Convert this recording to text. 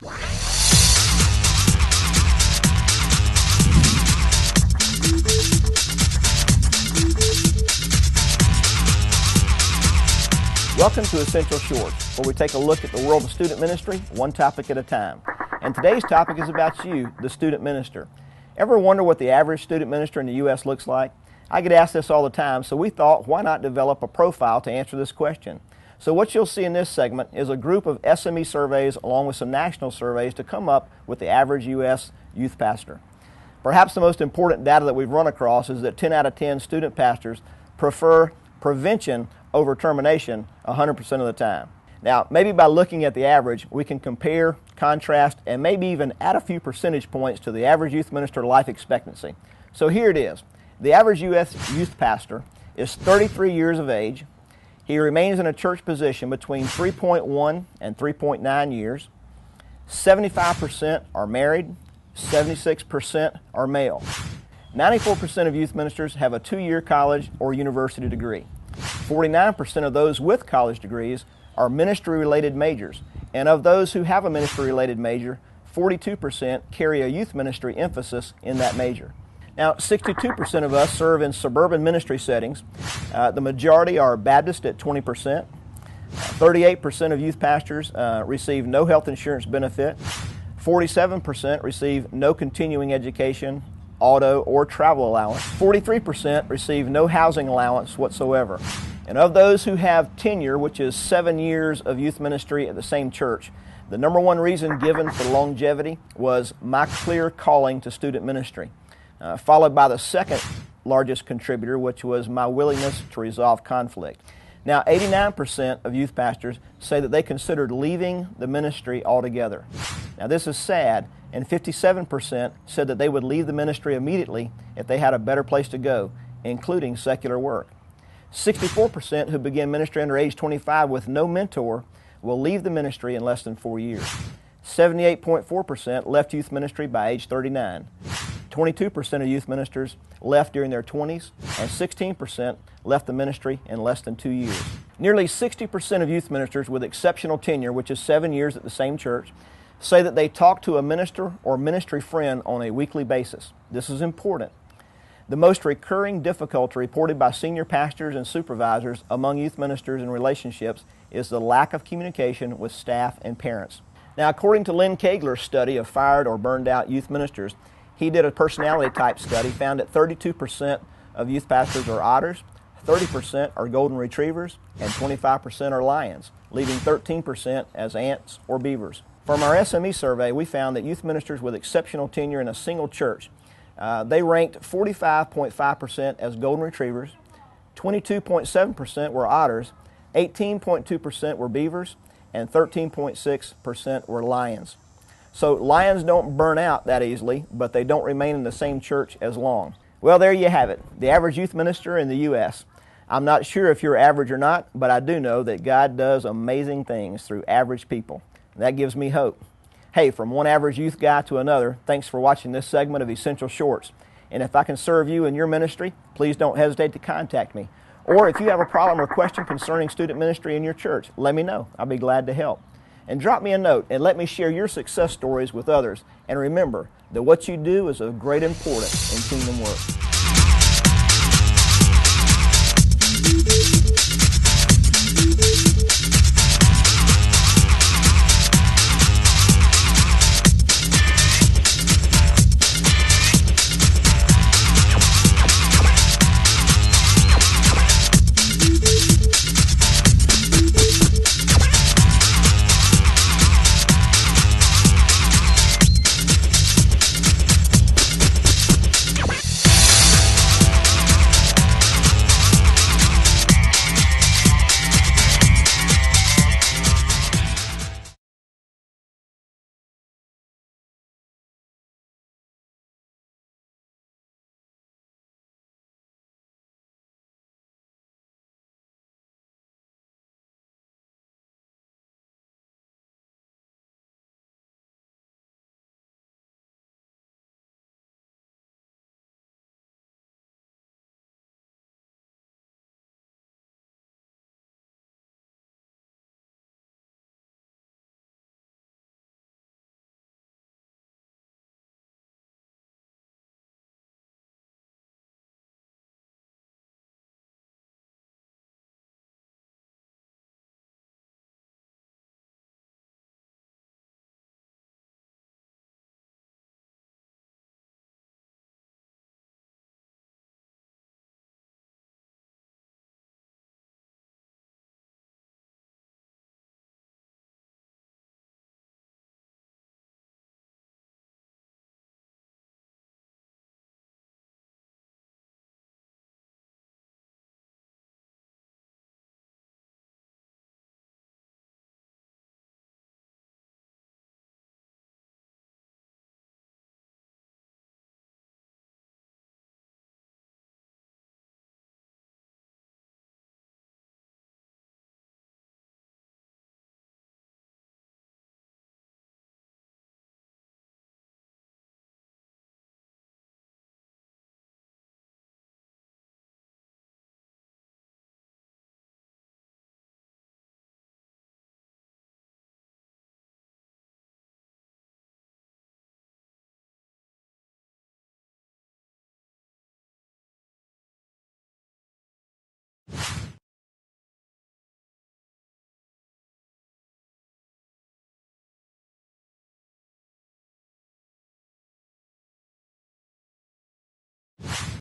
Welcome to Essential Shorts, where we take a look at the world of student ministry, one topic at a time. And today's topic is about you, the student minister. Ever wonder what the average student minister in the U.S. looks like? I get asked this all the time, so we thought, why not develop a profile to answer this question? So what you'll see in this segment is a group of SME surveys along with some national surveys to come up with the average U.S. youth pastor. Perhaps the most important data that we've run across is that 10 out of 10 student pastors prefer prevention over termination 100% of the time. Now, maybe by looking at the average, we can compare, contrast, and maybe even add a few percentage points to the average youth minister life expectancy. So here it is. The average U.S. youth pastor is 33 years of age. He remains in a church position between 3.1 and 3.9 years. 75% are married. 76% are male. 94% of youth ministers have a 2-year college or university degree. 49% of those with college degrees are ministry-related majors, and of those who have a ministry-related major, 42% carry a youth ministry emphasis in that major. Now, 62% of us serve in suburban ministry settings. The majority are Baptist at 20%. 38% of youth pastors receive no health insurance benefit. 47% receive no continuing education, auto, or travel allowance. 43% receive no housing allowance whatsoever. And of those who have tenure, which is 7 years of youth ministry at the same church, the number one reason given for longevity was my clear calling to student ministry, followed by the second largest contributor, which was my willingness to resolve conflict. Now, 89% of youth pastors say that they considered leaving the ministry altogether. Now, this is sad, and 57% said that they would leave the ministry immediately if they had a better place to go, including secular work. 64% who begin ministry under age 25 with no mentor will leave the ministry in less than 4 years. 78.4% left youth ministry by age 39. 22% of youth ministers left during their 20s, and 16% left the ministry in less than 2 years. Nearly 60% of youth ministers with exceptional tenure, which is 7 years at the same church, say that they talk to a minister or ministry friend on a weekly basis. This is important. The most recurring difficulty reported by senior pastors and supervisors among youth ministers and relationships is the lack of communication with staff and parents. Now, according to Lynn Kegler's study of fired or burned out youth ministers, he did a personality type study, found that 32% of youth pastors are otters, 30% are golden retrievers, and 25% are lions, leaving 13% as ants or beavers. From our SME survey, we found that youth ministers with exceptional tenure in a single church, they ranked 45.5% as golden retrievers, 22.7% were otters, 18.2% were beavers, and 13.6% were lions. So lions don't burn out that easily, but they don't remain in the same church as long. Well, there you have it, the average youth minister in the U.S. I'm not sure if you're average or not, but I do know that God does amazing things through average people. That gives me hope. Hey, from one average youth guy to another, thanks for watching this segment of Essential Shorts. And if I can serve you in your ministry, please don't hesitate to contact me. Or if you have a problem or question concerning student ministry in your church, let me know. I'll be glad to help. And drop me a note and let me share your success stories with others. And remember that what you do is of great importance in kingdom work.